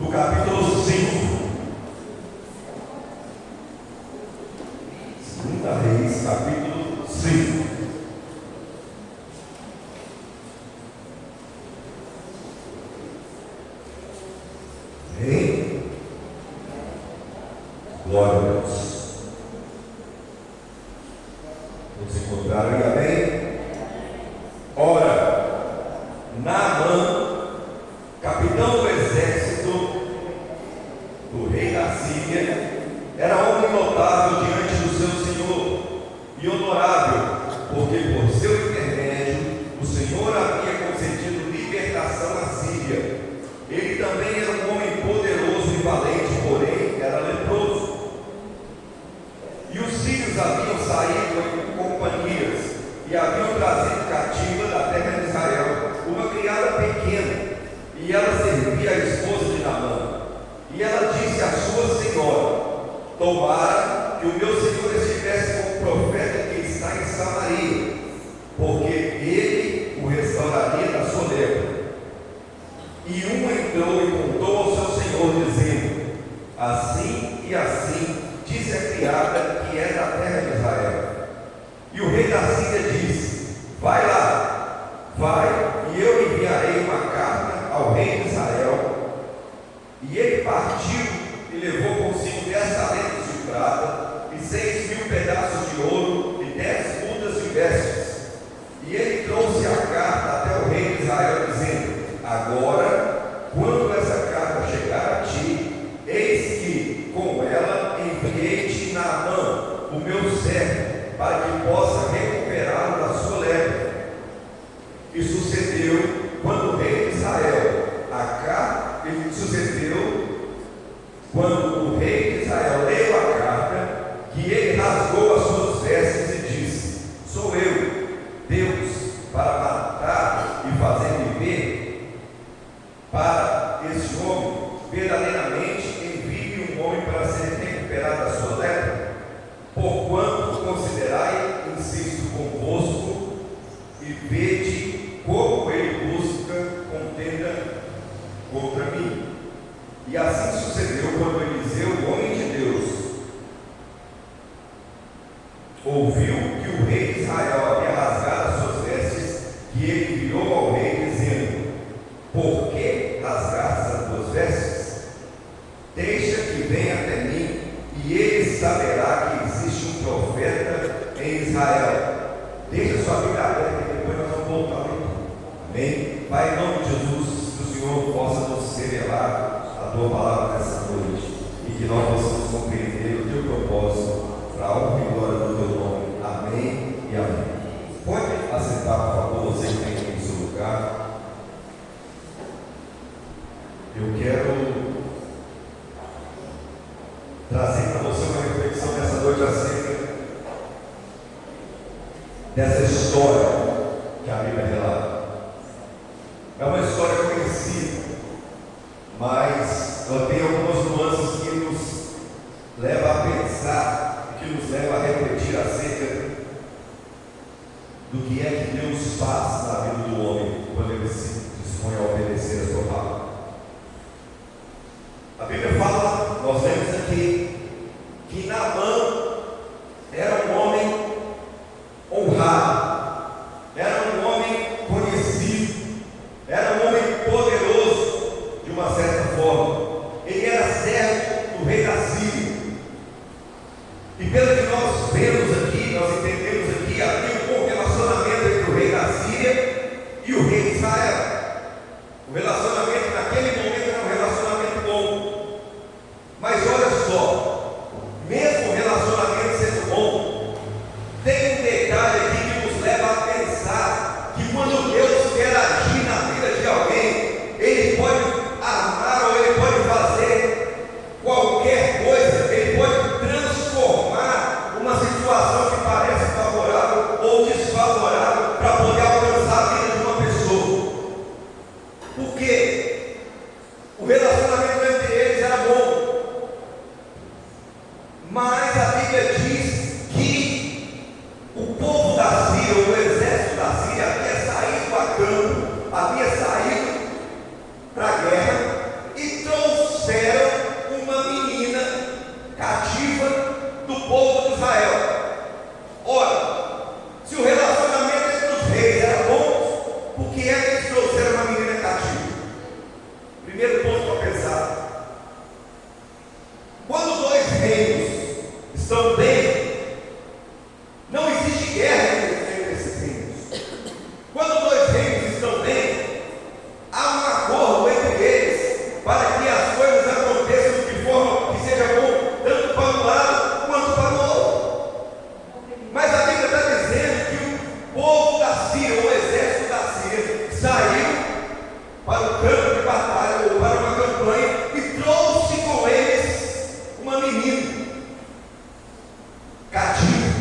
do capítulo 5. Segunda Reis, capítulo 5. Amém? Glória a Deus. Vamos encontrar aí, amém? Ora, Naamã, capitão do exército do rei da Síria, era homem notável diante do seu senhor e honorável, porque por seu intermédio o Senhor havia concedido libertação à Síria. Ele também era um homem poderoso e valente, porém era leproso. E os sírios haviam saído em companhias e haviam trazido cativa da terra de Israel uma criada pequena, e ela servia a esposa de Naamã. E ela disse à sua senhora: tomara que o meu senhor estivesse com o profeta que está em Samaria, porque ele o restauraria da sua lepra. E uma entrou e contou ao seu senhor, dizendo: assim e assim disse a criada que é da terra de Israel. E o rei da Síria disse: vai lá, vai, e eu enviarei uma carta ao rei de Israel. E ele partiu e levou consigo 10 talentos de prata e 6.000 pedaços de ouro e 10 mudas de vestes. E ele trouxe a carta até o rei de Israel, dizendo: agora, quando essa carta chegar a ti, eis que com ela enviei-te Naamã, o meu servo, para que possa recuperá-lo da sua lepra. E sucedeu, quando o rei de Israel leu a carta, que ele rasgou as suas vestes e disse: sou eu, Deus, para matar e fazer viver? Para este homem, verdadeiramente envie um homem para ser recuperado da sua lepra? Porquanto considerai, insisto convosco, e vede como ele busca contenda contra mim. E assim sucedeu quando Eliseu, o homem de Deus, ouviu que o rei de Israel havia rasgado as suas vestes, que ele enviou ao rei, dizendo: por que rasgaste as tuas vestes? Deixa que venha até mim, e ele saberá que existe um profeta em Israel. Deixa sua Bíblia aberta, que depois nós vamos voltar ao leitura. Amém? Pai, em nome de Jesus, que o Senhor possa nos revelar a tua palavra nessa noite, e que nós possamos compreender o teu propósito para a honra e glória do teu nome. Amém e amém. Pode assentar, por favor, você que tem em seu lugar. Eu quero trazer para você uma reflexão nessa noite acerca dessa história que a Bíblia relata. É uma história conhecida, mas ela tem algumas nuances que nos leva a pensar, que nos leva a refletir acerca do que é que Deus faz na vida do homem quando ele se dispõe a obedecer a sua palavra. A Bíblia fala, nós lemos aqui, que Naamã era um homem honrado, era um homem conhecido, era um homem poderoso de uma certa forma. Ele era servo do rei da Síria. E pelo que nós vemos aqui, nós entendemos aqui, havia um bom relacionamento entre o rei da Síria Primeiro ponto para pensar: quando dois reinos estão bem, não existe guerra entre esses reinos. Quando dois reinos estão bem, há um acordo entre eles para que as coisas aconteçam de forma que seja bom, tanto para um lado quanto para o outro. Mas a Bíblia está dizendo que o povo da Síria, o exército da Síria, saiu para o campo de batalha ou para uma campanha e trouxe com eles uma menina cativa,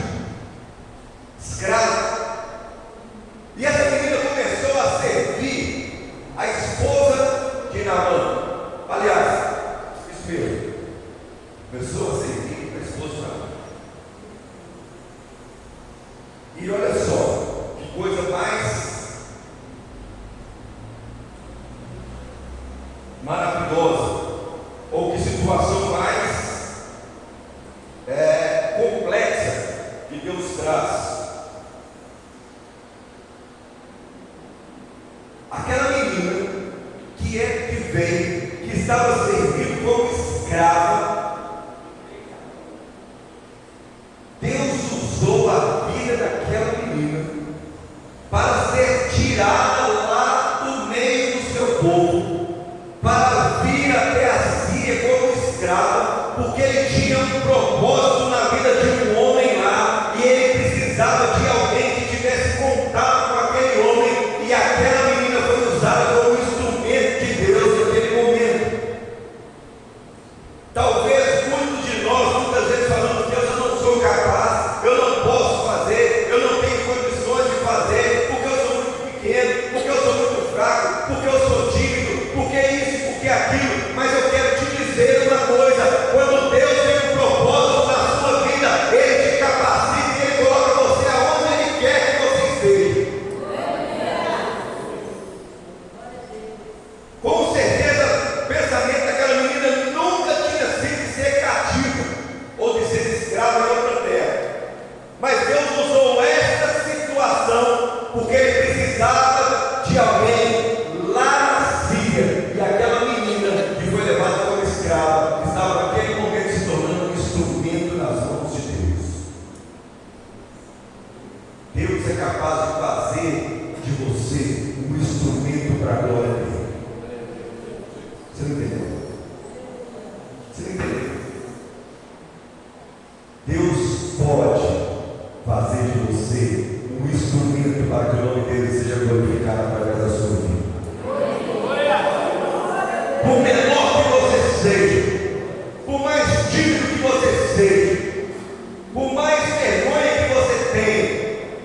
escrava. E essa menina começou a servir a esposa de Naamã. Aliás, isso mesmo, começou a servir a esposa de Naamã. E olha só, que coisa mais maravilhosa, ou que situação mais complexa que Deus traz. Aquela menina que veio, que estava servindo como escrava, Deus usou a vida daquela menina para ser tirada lá do meio do seu povo, para vir até a Síria como escrava, porque ele tinha um propósito na vida de um homem lá, e ele precisava de alguém que tivesse contato com aquele homem, e aquela menina foi usada como instrumento de Deus naquele momento. Talvez muitos de nós muitas vezes falamos: Deus, eu não sou capaz, eu não posso fazer, eu não tenho condições de fazer, porque eu sou muito pequeno, porque eu sou muito fraco, porque eu sou tímido, porque isso, porque aquilo. Mas eu quero te dizer uma coisa: quando Deus tem um propósito na sua vida, Ele te capacita e Ele coloca você aonde Ele quer que você esteja. Com certeza, o pensamento daquela menina nunca tinha sido de ser cativa ou de ser escrava em outra terra. Mas Deus usou esta situação porque Ele precisava de alguém lá na Síria. E aquela menina que foi levada como escrava estava naquele momento se tornando um instrumento nas mãos de Deus. Deus é capaz de fazer de você um instrumento para a glória dele. Você não entendeu? Você não entendeu? Deus pode fazer de você um instrumento para que o nome dele seja glorificado através da sua vida. Por menor que você seja, por mais tímido que você seja, por mais vergonha que você tenha,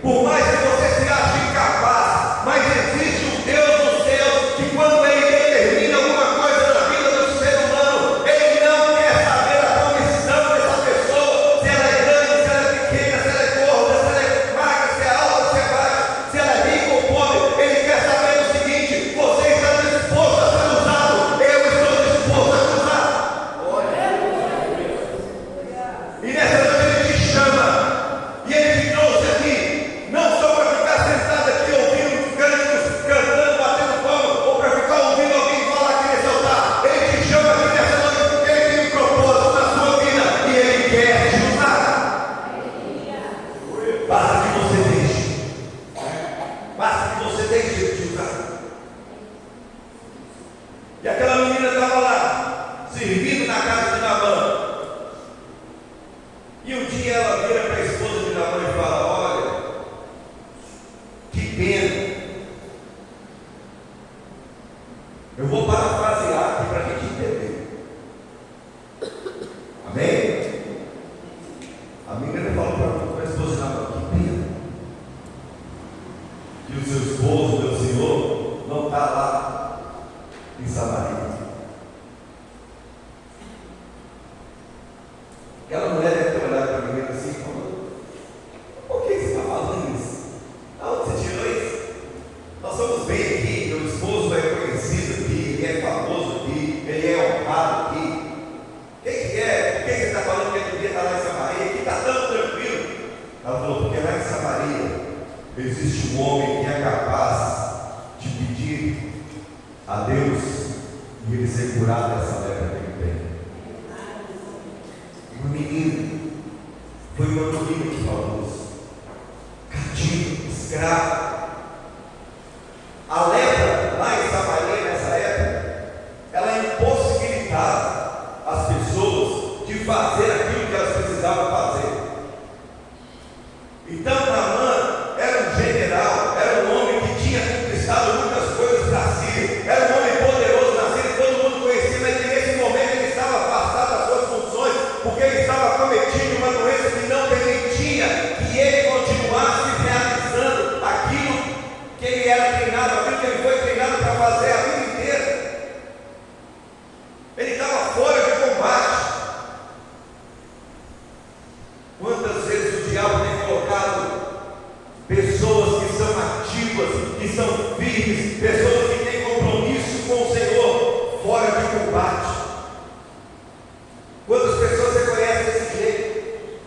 por mais que você se ache incapaz, mas existe um Deus dos céus que, quando Ele determina alguma coisa na vida do ser humano, Ele não quer saber a condição dessa pessoa, se ela é grande, se ela é pequena, se ela é gorda, se ela é magra, se é alta, se é baixa, se ela é rica ou pobre. Ele quer saber o seguinte: você está disposto a ser usado? Eu estou disposto a ser usado. E nessa noite Ele te chama, e Ele te trouxe aqui, não só para ficar sentado aqui ouvindo cânticos, cantando, batendo palma, ou para ficar ouvindo alguém falar aqui nesse altar. Ele te chama aqui nessa noite porque Ele tem um propósito na sua vida e Ele quer te usar. Basta que você deixe. Basta que você deixe Ele te usar. E aquela menina estava lá, servindo na casa de Naamã. E um dia ela vira para a esposa de Naamã e fala: olha, que pena. Eu vou parafrasear aqui para a gente entender. Amém? A menina falou para a esposa de Naamã: que pena que o seu esposo, meu senhor, não está lá em Samaria. Aquela mulher deve ter olhado para a menina assim e falou: por que você está falando isso? Aonde você tirou isso? Nós somos bem aqui, meu esposo é conhecido aqui, ele é famoso aqui, ele é honrado aqui. Quem que é? Por que você está falando que ele devia estar lá em Samaria? Aqui está tão tranquilo. Ela falou: porque lá em Samaria existe um homem que é capaz de pedir a Deus e e ele ser curado dessa lepra que ele tem. Uma menina, foi uma menina que falou isso, cativo, escravo. A lepra lá em Samaria nessa época, ela impossibilitava as pessoas de fazer aquilo que elas precisavam fazer. Então Naamã era um general, era um homem que tinha conquistado muitas coisas para si, era um homem poderoso na Síria, todo mundo conhecia, mas que nesse momento ele estava afastado das suas funções, porque ele estava cometindo uma doença que não permitia que ele continuasse realizando aquilo que ele era treinado, aquilo que ele foi treinado para fazer a vida inteira. Ele estava fora de combate. Quantas vezes o diabo tem colocado pessoas que são ativas, que são firmes, pessoas que têm compromisso com o Senhor, fora de combate? Quantas pessoas você conhece desse jeito?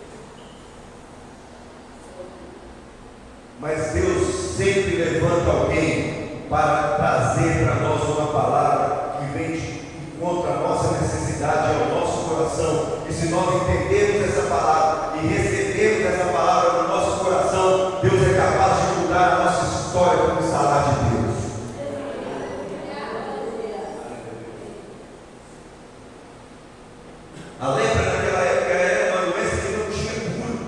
Mas Deus sempre levanta alguém para trazer para nós uma palavra que vem de encontro à nossa necessidade, ao nosso coração. E se nós entendermos essa palavra e recebermos essa palavra no nosso coração, Deus é capaz de mudar a nossa história como está lá de Deus. A lepra naquela época era uma doença que não tinha cura,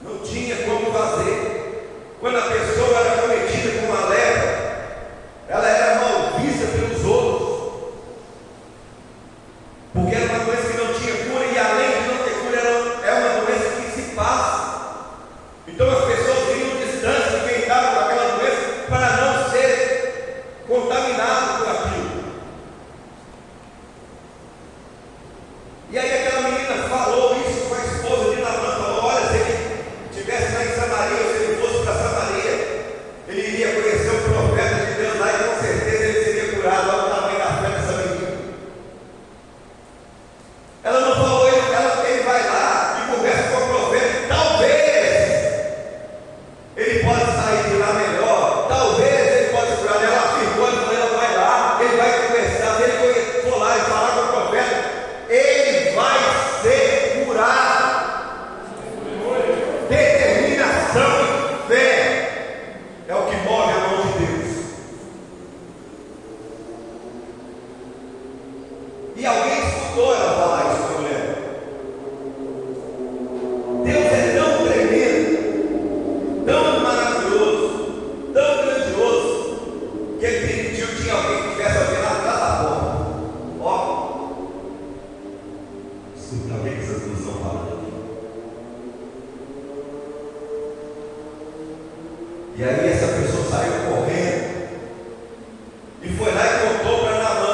não tinha como fazer. Quando a pessoa era cometida com uma lepra, ela era mal vista pelos outros, porque era uma doença que não tinha cura, e além de não ter cura, é uma doença que se passa. Então as pessoas tinham distância de quem estava com aquela doença para não ser contaminado por aquilo. E aí aquela menina falou isso com a esposa de Naamã, falou: olha, se ele estivesse lá em Samaria, ou se ele fosse para Samaria, ele iria conhecer o profeta de Deus lá, e com certeza ele seria curado. Olha o tamanho da fé dessa menina. Ela não falou, ele vai lá e conversa com o profeta, e talvez ele pode sair de lá melhor, talvez ele pode se curar. Ela afirmou, ela vai lá, ele vai conversar, se ele for lá e falar com o profeta, ele vai ser curado. Determinação e fé é o que move a mão de Deus. E alguém escutou ela falar isso com a mulher. Deus é tão tremendo, tão maravilhoso, tão grandioso, que ele permitiu que alguém que tivesse alguém lá atrás da porta. Ó, escuta o que essas duas estão falando. E aí essa pessoa saiu correndo e foi lá e contou para Naamã.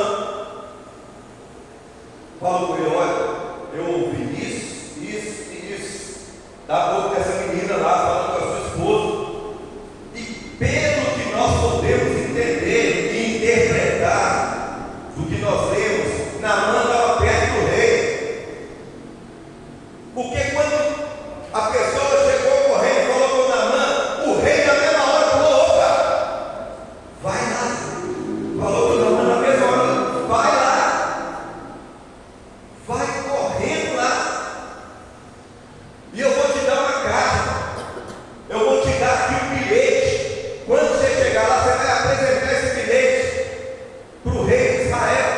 Falou com ele: olha, eu ouvi isso e isso da boca dessa menina lá falando com a sua esposa, e pelo que nós podemos entender e interpretar do que nós lemos, Naamã estava perto do rei. Porque quando a pessoa chegou correndo e falou com Naamã, o rei na mesma hora falou: opa, vai lá. Falou com Naamã na mesma hora: vai lá, vai correndo lá, e eu vou te dar uma carta, eu vou te dar aqui um bilhete. Quando você chegar lá, você vai apresentar esse bilhete para o rei de Israel.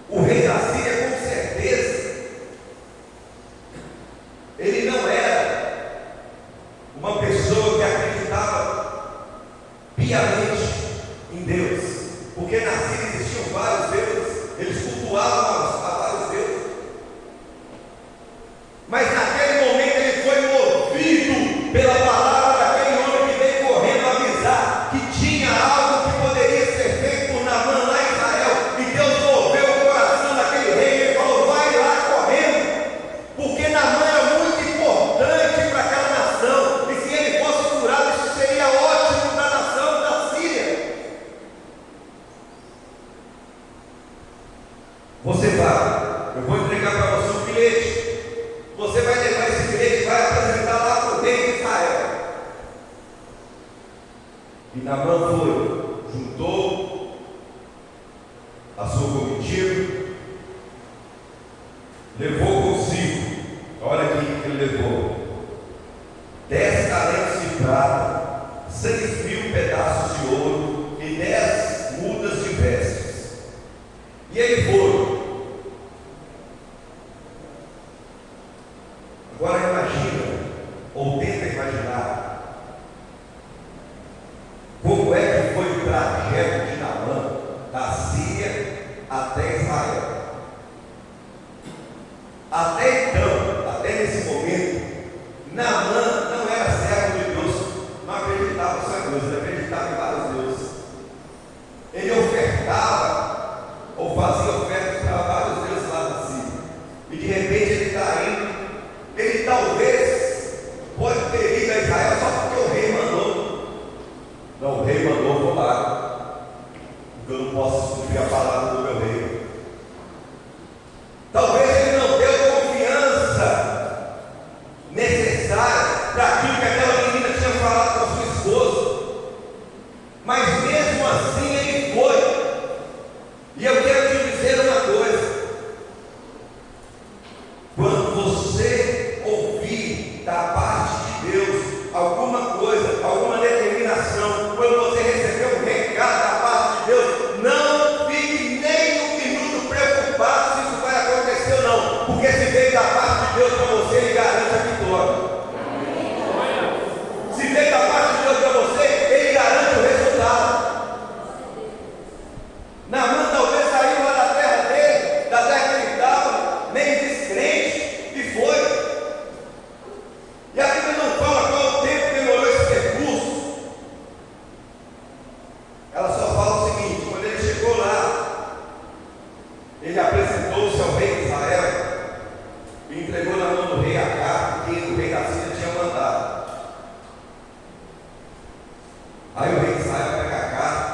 O rei da Síria, com certeza, ele não era uma pessoa que acreditava piamente em Deus, porque na Síria existiam vários deuses, eles cultuavam a vários deuses. Mas naquele momento ele foi movido pela palavra daquele homem que veio correndo avisar que tinha algo que poderia ser feito por Naamã lá em Israel. E Deus moveu o coração daquele rei, e ele falou: vai lá correndo, porque Naamã era muito importante para aquela nação, e se ele fosse curado, isso seria ótimo para a nação da Síria. E Naamã foi, juntou a sua comitiva, levou consigo, olha aqui o que ele levou: 10 talentos de prata, 6.000 pedaços de ouro e 10 mudas de vestes. E ele foi. Agora imagina, ou tenta imaginar, como é que foi o trajeto de Naamã da Síria até Israel. Até então, até nesse momento, Naamã não era servo de Deus, não acreditava em sua Deus, ele acreditava em vários deuses. Ele ofertava, ou fazia ofertas para vários deuses lá da Síria. E de repente ele está indo, ele talvez pode ter ido a Israel só porque o rei mandou. Não, o rei mandou, vou lá, porque eu não posso cumprir a palavra do meu rei. Talvez ele não deu confiança necessária para aquilo que aquela menina tinha falado com a sua esposa, mas mesmo assim ele foi. E eu quero te dizer uma coisa: quando você ouvir da parte de Deus alguma coisa, alguma determinação, quando você receber um recado da parte de Deus, não fique nem um minuto preocupado se isso vai acontecer ou não, porque se veio da parte de Deus para você, ele garante a vitória. Se veio da parte de Deus para você, ele garante o resultado. Naamã talvez saiu lá da terra dele, da terra que ele estava, meio descrente, e foi. E a Bíblia não fala qual o tempo que demorou esse percurso. Ela só fala o seguinte: quando ele chegou lá, ele apresentou-se ao rei de Israel e entregou na mão do rei a carta que o rei da Síria tinha mandado. Aí o rei de Israel pega a carta,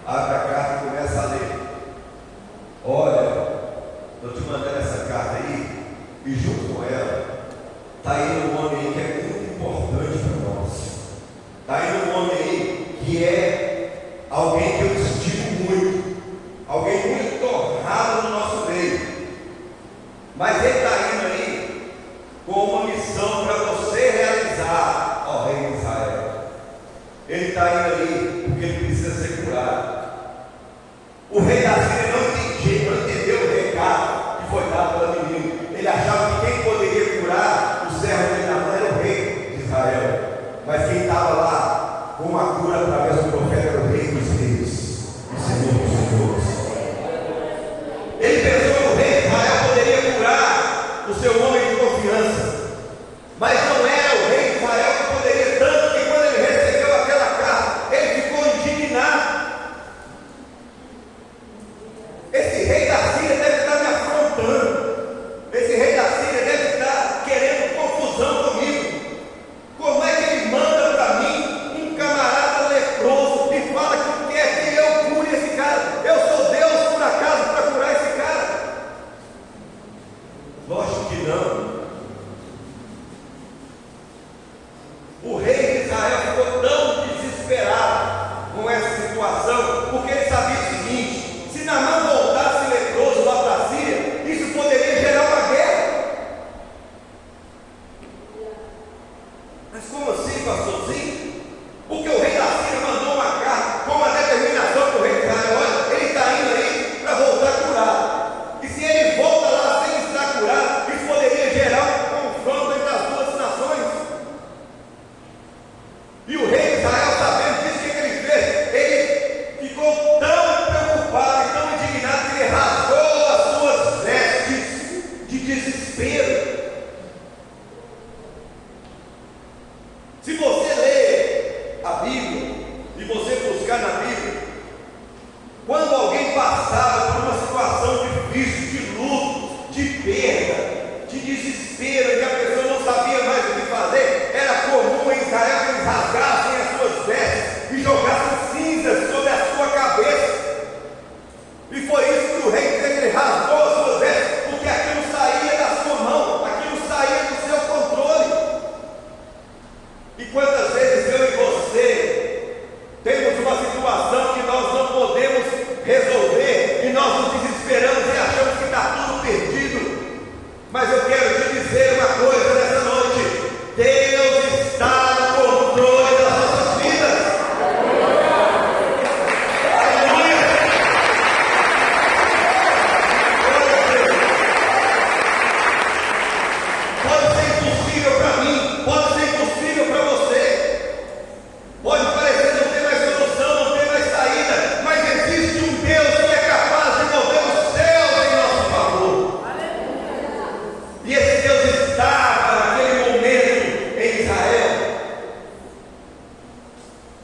abre a carta e começa a ler: olha, estou te mandando essa carta aí, e junto com ela está indo um homem aí que é muito importante para nós. Está indo um homem aí que é alguém que eu estimo muito, alguém muito honrado no nosso meio. Mas ele está indo aí com uma missão para você realizar, ó rei de Israel. Ele está indo ali porque ele precisa ser curado. O rei da Síria não entendeu o recado que foi dado pela menina. Ele achava que quem poderia curar o servo dele na mão era o rei de Israel. Mas quem estava lá com a cura através do profeta era o rei dos reis, o Senhor dos senhores. Ele pensou que o rei de Israel poderia curar o seu homem de confiança, mas não era o rei de Israel que poderia, tanto que quando ele recebeu aquela carta, ele ficou indignado. Esse rei da Síria deve estar me afrontando. Esse rei da Síria deve estar querendo confusão comigo. Como é que ele manda para mim um camarada leproso e fala que quer que eu cure esse cara? Eu sou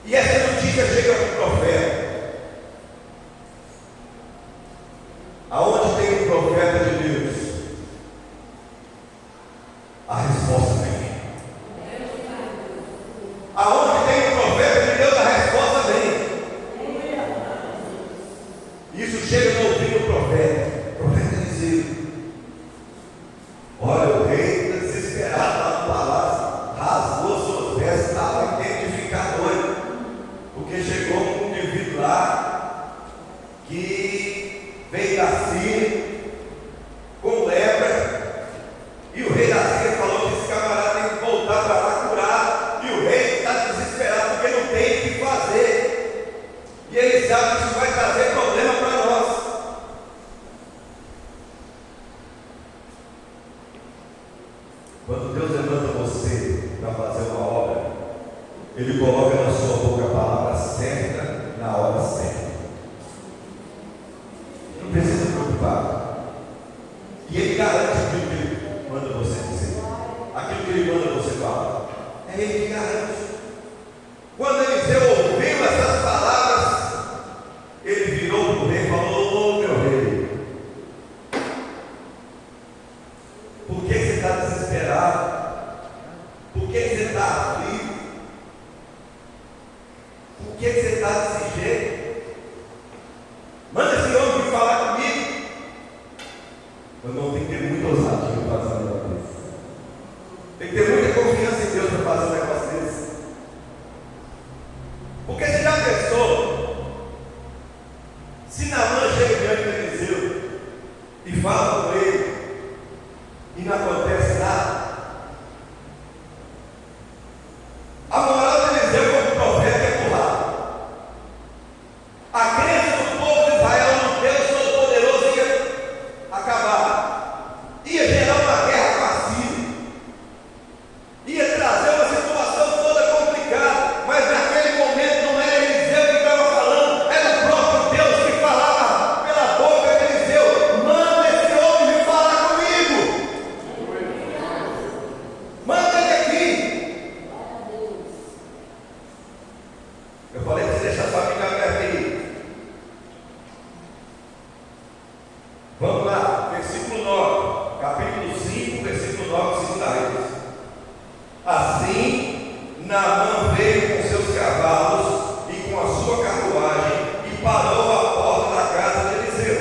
E essa notícia chega para o profeta. Aonde tem um profeta de Deus, a resposta vem. Aonde tem um profeta de Deus, a resposta vem. Isso chega no ouvido do profeta. O profeta dizia: olha, o rei está desesperado lá no palácio, rasgou suas vestes, estava querendo ficar doido, porque chegou um indivíduo lá que veio da Síria com lepra, e o rei da Síria falou que esse camarada tem que voltar para lá curar, e o rei está desesperado porque não tem o que fazer, e ele sabe que isso vai trazer problema para nós. Quando Deus levanta você para fazer uma obra, Ele coloca na sua boca a palavra certa na hora certa. Não precisa se preocupar. E Ele garante aquilo que Ele manda você dizer, aquilo que Ele manda você falar. É Ele que garante. Quando Eliseu ouviu essas palavras, ele virou para o rei e falou: ô meu rei, por que você está desesperado? Por que você está aflito? Por que você está desse jeito? Manda esse homem vir falar comigo. Meu irmão, tem que ter muita ousadia para fazer um negócio desse. Tem que ter muita confiança em Deus para fazer um negócio desse. Porque você já pensou, se Naamã chega diante de Eliseu e fala com ele e não acontece nada? A moral de Eliseu como profeta é burlada. A crença do povo de Israel no Deus Todo-Poderoso ia acabar, ia gerar uma guerra com a Síria, ia trazer uma situação toda complicada, mas naquele momento não era Eliseu que estava falando, era o próprio Deus que falava pela boca de Eliseu: manda esse homem vir falar comigo, manda ele aqui. Eu falei que você deixa a família aberta aí. Vamos lá, versículo 9, capítulo 5, versículo 9, segunda Reis. Assim, Naamã veio com seus cavalos e com a sua carruagem e parou à porta da casa de Eliseu.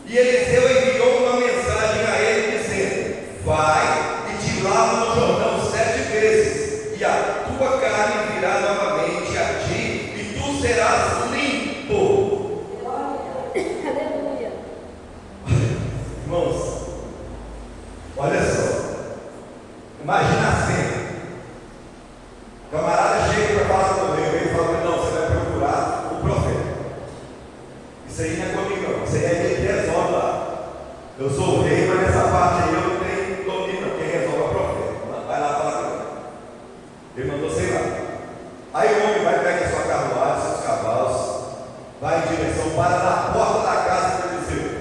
E Eliseu enviou uma mensagem a ele dizendo: vai e te lava no Jordão 7 vezes, e a tua carne virá novamente a ti, e tu serás limpo. Aleluia. Irmãos, olha só, imagina a cena. O camarada chega para falar com o rei fala: não, você vai procurar o profeta. Isso aí não é comigo, não. Isso aí é ele que resolve lá. Eu sou o rei, mas nessa parte aí eu não tenho domínio, não. Quem resolve é o profeta. Vai lá falar com ele. Ele mandou, sei lá. Aí o homem vai pegar sua carruagem, seus cavalos, vai em direção para na porta da casa de Eliseu.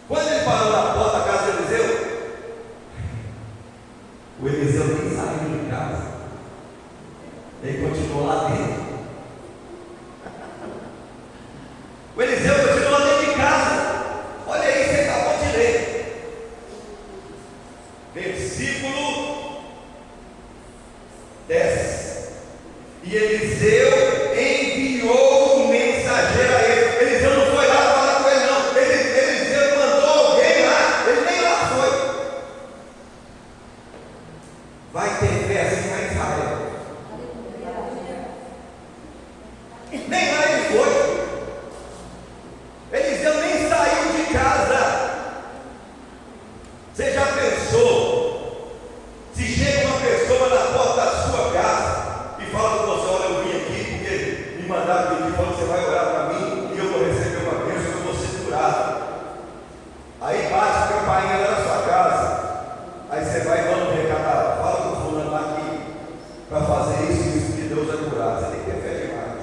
Quando ele parou na porta da casa de Eliseu, o Eliseu nem saiu de casa, ele continuou lá dentro. O Eliseu continuou dentro de casa. Olha aí, você acabou de ler. Versículo 10. E Eliseu enviou um mensageiro a ele. Eliseu não foi lá falar com ele, não. Eliseu mandou alguém lá. Ele nem lá foi. Vai ter fé assim lá em Israel. Nem lá ele foi. Eliseu nem saiu de casa. Você já pensou se chega uma pessoa na porta da sua casa e fala com você: olha, eu vim aqui porque me mandaram vir aqui, falando que você vai orar para mim e eu vou receber uma bênção, eu vou ser curado. Aí bate a campainha lá na sua casa. Aí você vai dando um recado: fala com o fulano lá aqui para fazer isso e isso, que Deus vai curar. Você tem que ter fé demais.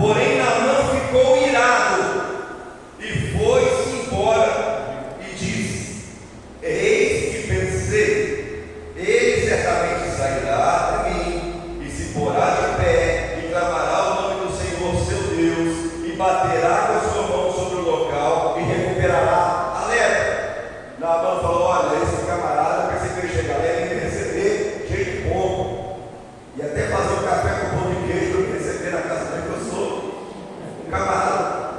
Porém Naamã ficou irado e foi-se embora e disse: eis que pensei, ele certamente sairá de mim e se porá de pé e clamará o nome do Senhor seu Deus e baterá com a sua mão sobre o local e recuperará a lepra. Naamã falou: olha, esse camarada, eu pensei que ele chegar lá e ele receber cheio de pombo e até fazer um café com pão de queijo para me receber na casa dele, que eu sou um camarada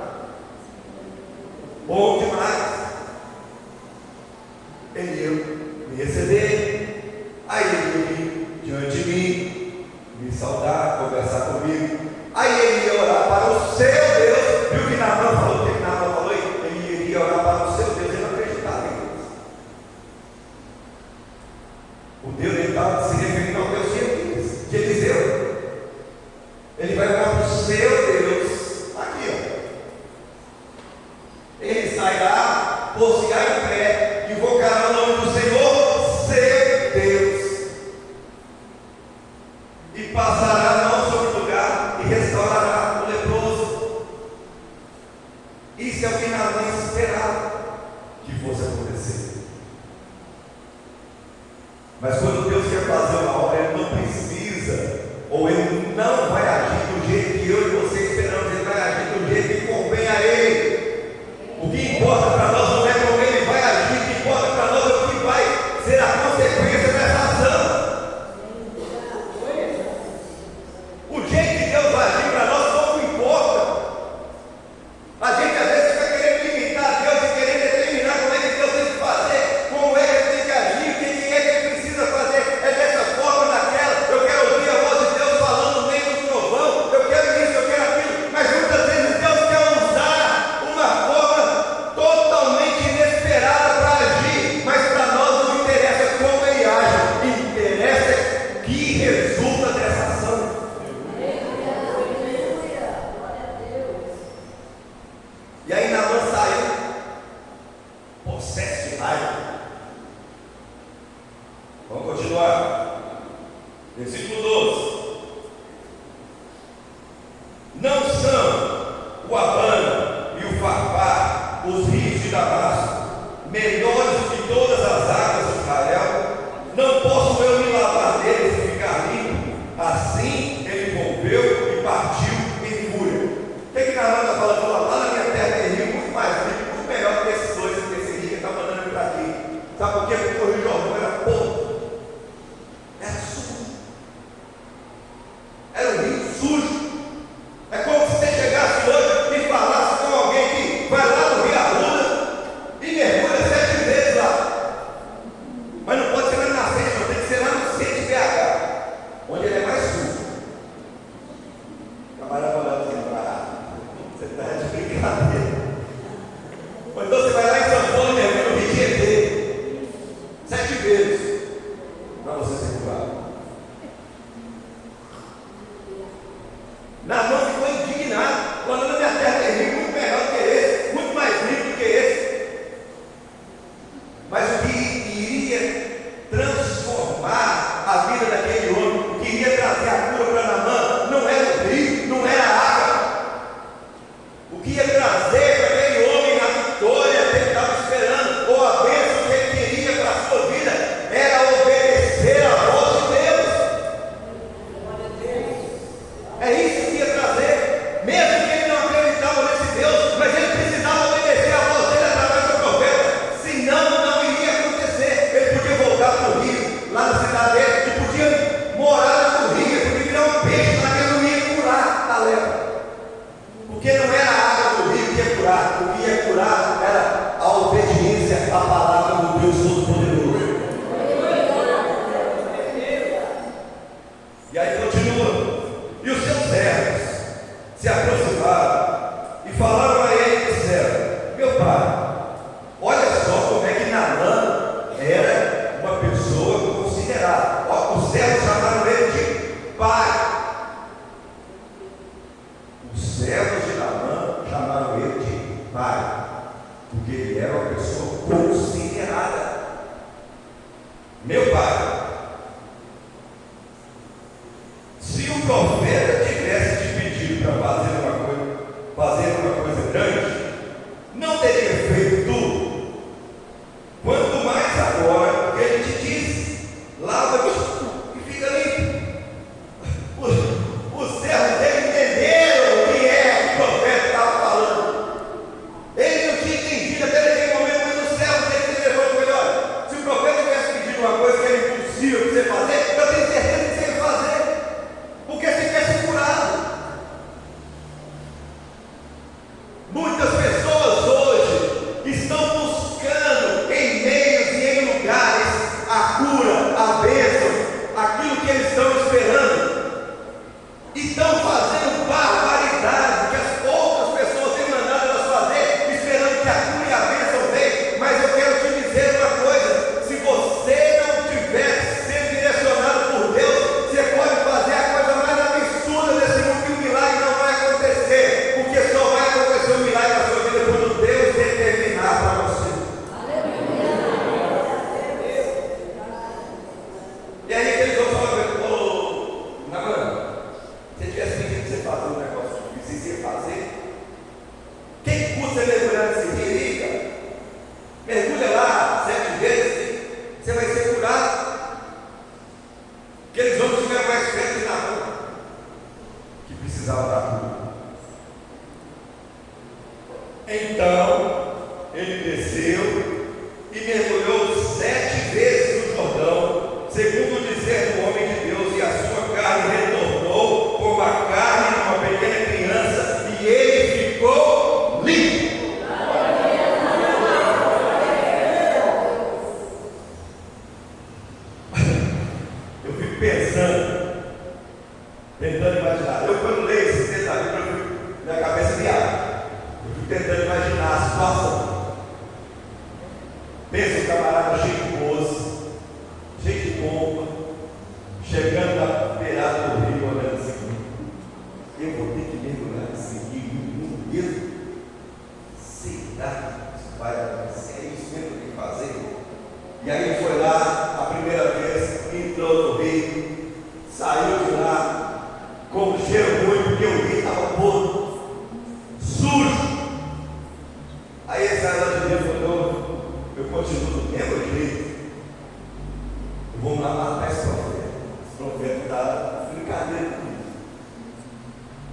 bom demais. Ele ia me receber, aí ele ia diante de mim, me saudar, conversar comigo, aí ele ia orar para o seu Deus. Viu que Naamã falou? O que Naamã falou? Ele iria orar para o seu Deus. Ele não acreditava em Deus. O Deus, ele estava se referindo ao Deus de Eliseu. Ele vai orar para o seu Deus, aqui ó. Ele sairá, pôr-se-á em pé, invocará o nome do Senhor, seu Deus, e passará a mão sobre o lugar e restaurará o leproso. Isso é o que Naamã esperava que fosse acontecer. Mas quando Deus quer fazer uma obra, Ele não precisa, ou Ele não vai agir do jeito que eu e você esperamos. Ele vai agir do jeito que convém a Ele. O que importa para nós não é como Ele vai agir, o que importa para nós é o que vai ser a consequência dessa ação. O jeito que Deus vai agir para nós pouco importa. A gente às vezes fica querendo limitar Deus e querendo determinar como é que Deus tem que fazer, como é que Ele tem que agir, o que é que Ele precisa fazer, é dessa forma, naquela. Eu quero ouvir a voz de Deus falando no meio do trovão, eu quero isso, eu quero aquilo, mas muitas vezes Deus quer usar uma forma totalmente inesperada para agir, mas para nós não interessa como Ele age, interessa que resulta dessa ação. E aí Naamã saiu, possesso de raiva. Vamos continuar. Versículo 12. Não são o Abana e o Farpar, os rios de Damasco, melhores do que todas as águas de Israel? Não posso eu me lavar deles e ficar limpo? Assim ele volveu e partiu em fúria. O que Naamã está falando? Lá na minha terra tem rio muito mais limpo, muito melhor que esses dois, que esse rio que ele está mandando para aqui. Sabe por quê? Porque o Rio Jordão era podre, era sujo, era um rio sujo. É como se você chegasse hoje e falasse com alguém que vai lá no Rio Arruda e mergulha 7 vezes lá. Mas não pode ser lá na nascente, não, tem que ser lá no centro de BH, onde ele é mais sujo. Camarada olhando assim para lá, você está de brincadeira. Ou então você vai lá em São Paulo e mergulha no Rio Tietê 7 vezes para você ser curado. Naamã ficou indignado, falando: na minha terra tem rio muito melhor do que esse, muito mais limpo do que esse. Mas o que iria transformar a vida daquele homem, o que iria trazer a cura para Naamã, não era o rio, não era a água. O que ia trazer para aquele homem a vitória que ele estava esperando, ou a bênção que ele queria para a sua vida, era obedecer à voz de Deus. É isso que ia trazer, mesmo que ele não acreditava nesse Deus, mas ele precisava obedecer à voz dele através do profeta, senão não iria acontecer. Ele podia voltar para o rio, lá na cidade dele, e podia morar no rio, ele podia virar um peixe, mas ele não ia curar a lepra, porque não era a água do rio que ia curar, o que ia curar era a obediência à palavra do Deus Todo-Poderoso. E aí continua. E os seus servos se aproximaram e falaram a ele e disseram: meu pai, olha só como é que Naamã era uma pessoa considerada. Os servos chamaram ele de pai. Os servos de Naamã chamaram ele de pai, porque ele era uma pessoa considerada. Meu pai, se o profeta tivesse te pedido para fazer uma que custa você mergulhar nesse rio aí, cara? Mergulha lá 7 vezes, você vai ser curado. Aqueles homens tiveram mais fé que Naamã, que precisava da cura. Então, ele desceu e mergulhou 7 vezes no Jordão, segundo o dizer do homem de Deus, e a sua carne retornou como a carne de uma pequena criança, e ele ficou limpo. Eu fico pensando, tentando imaginar. Eu, quando leio esses textos da Bíblia, minha cabeça viaja. Eu fico tentando imaginar a situação. Pensa um camarada cheio de moça, cheio de pompa, chegando na beirada do rio, olhando assim: eu vou ter que mergulhar nesse rio mesmo? Será que isso vai acontecer? É isso mesmo que eu tenho que fazer? E aí ele foi lá a primeira vez, entrou no rio, saiu de lá com um cheiro ruim, porque o rio estava podre, sujo. Aí ele saiu lá de dentro e falou: eu continuo do mesmo jeito, eu vou lá matar esse profeta. Esse profeta está brincadeira comigo.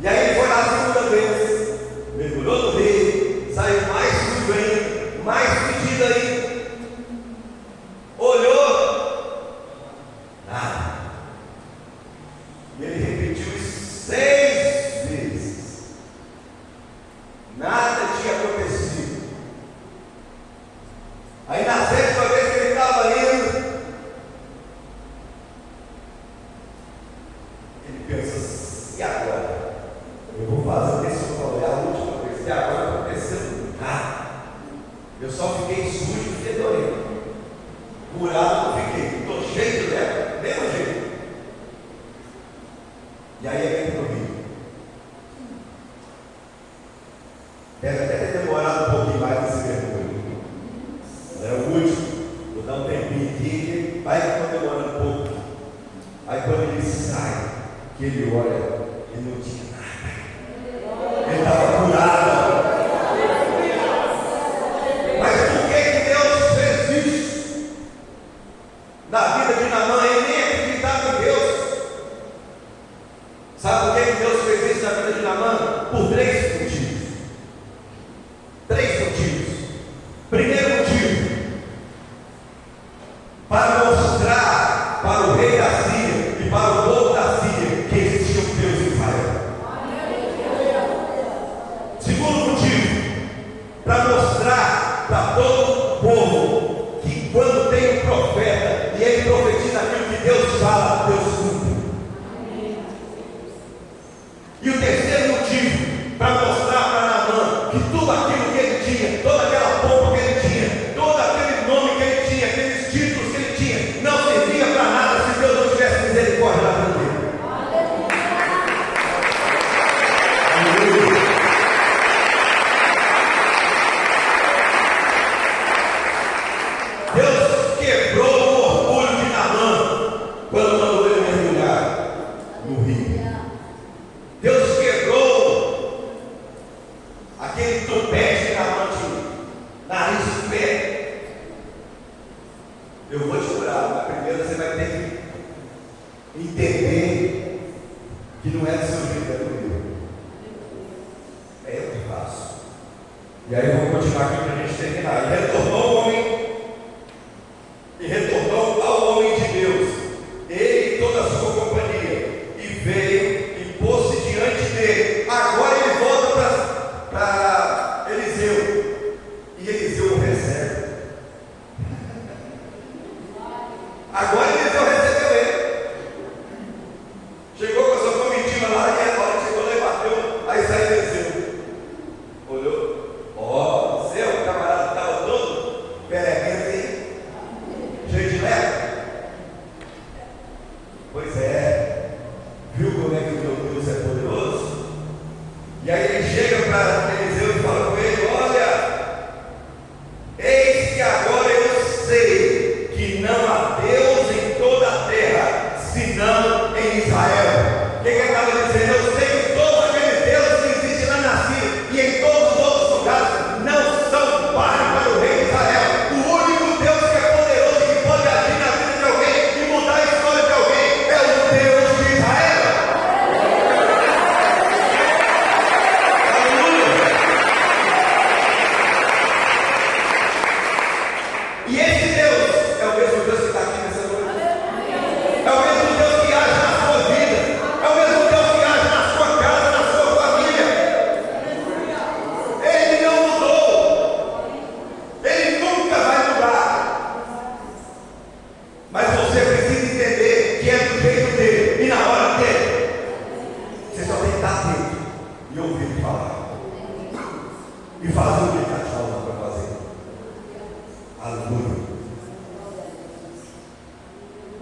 E aí ele foi lá a segunda vez, mergulhou no rio, saiu mais sujo ainda, mais fedido ainda. Olhou, nada. E ele repetiu isso 6 vezes. Nada tinha acontecido. Aí na 7ª vez que ele estava indo, ele pensa: e agora? Eu vou fazer o que esse senhor falou, é a última vez. E agora não aconteceu nada. Eu só fiquei sujo e fedorento. Curado eu fiquei, estou cheio de lepra, mesmo jeito. E aí ele entra no rio. Deve até ter demorado um pouquinho mais nesse mergulho. É o último, vou dar um tempinho aqui, vai demorando um pouco. Aí quando ele sai, que ele olha, ele não tinha nada. Ele estava curado. Mas por que Deus fez isso na vida de Naamã? Ele nem acreditava em Deus. Sabe por que Deus fez isso na vida de Naamã? Por 3 motivos. 3 motivos. Primeiro motivo: para mostrar para o rei da Síria e para o povo da Síria que existia um Deus em Israel. Segundo motivo: para mostrar para todo o povo que quando tem um profeta e ele profetiza aquilo que Deus fala, Deus cumpre. E o terceiro motivo: para mostrar para Naamã que tudo aquilo que ele tinha, toda aquela pompa que ele tinha, todo aquele nome que ele tinha, aqueles títulos que ele tinha, não servia para nada se Deus não tivesse misericórdia na vida dele. Deus quebrou o orgulho de Naamã quando mandou ele mergulhar no rio. Deus quebrou aquele topete que Naamã tinha, nariz de pé. Eu vou te curar, mas primeiro você vai ter que entender que não é do seu jeito, é do meu. É eu que faço. E aí vamos continuar aqui para a gente terminar. E retornou ao homem de Deus, ele e toda a sua companhia, e veio e pôs-se diante dele. Agora ele volta para Eliseu, e Eliseu o recebe. Agora Eliseu recebeu ele. Chegou com a sua comitiva lá, e agora chegou lá e bateu. Aí saiu Eliseu, olhou: ó, você, o camarada estava todo peregrino aí, cheio de lepra. Pois é, viu como é que o meu Deus é poderoso? E aí ele chega para Eliseu e fala com ele: olha, eis que agora eu sei que não há Deus em toda a terra, senão em Israel. O que ele estava dizendo? Eu sei que todo aquele Deus que existe lá na Síria e em todos os outros lugares ouvir ele falar. E fazer o que ele está te falando para fazer. Aleluia.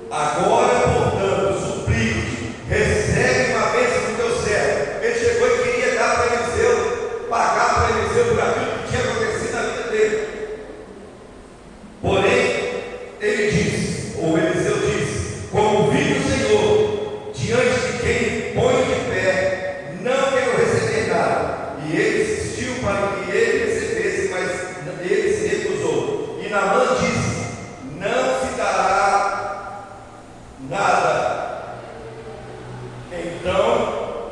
Agora, portanto, suplico-te, recebe uma bênção do teu servo. Ele chegou e queria dar para Eliseu, pagar para Eliseu por aquilo que tinha acontecido na vida dele. Porém, ele disse, ou Eliseu disse: como vive o Senhor, diante de quem põe de pé, não quero receber nada. E ele insistiu para que ele recebesse, mas ele se recusou. E Naamã disse: não se dará nada. Então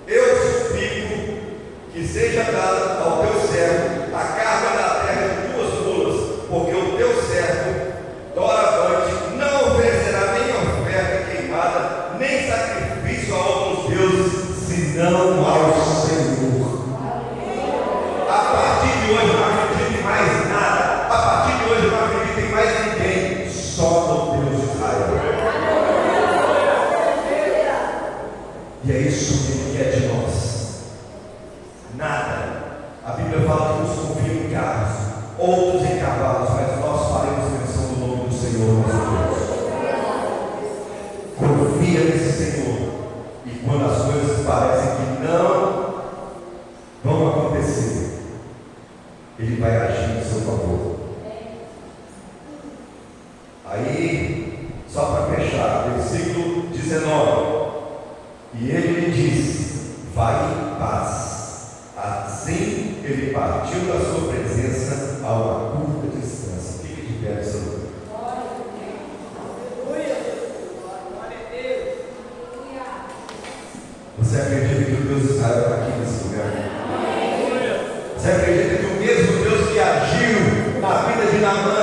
eu suplico que seja dada ao teu servo a carga da terra de 2 mulas, porque o teu servo doravante não oferecerá nem oferta queimada, nem sacrifício a outros deuses, senão ao Senhor. A partir de hoje eu não acredito em mais nada. A partir de hoje eu não acredito em mais ninguém, só no Deus de Israel. E é isso que Ele quer de nós. Nada. A Bíblia fala que uns confiam em carros, outros em cavalos, mas nós faremos menção do nome do Senhor nosso Deus. Confia nesse Senhor. E quando as coisas parecem que não vão acontecer, Ele vai agir em seu favor. Aí, só para fechar, versículo 19. E ele lhe disse: vai em paz. Assim ele partiu da sua presença a uma curta distância. Fique de pé nessa luta. Você acredita que o Deus de Israel está aqui nesse lugar? Você acredita que o mesmo Deus que agiu na vida de Naamã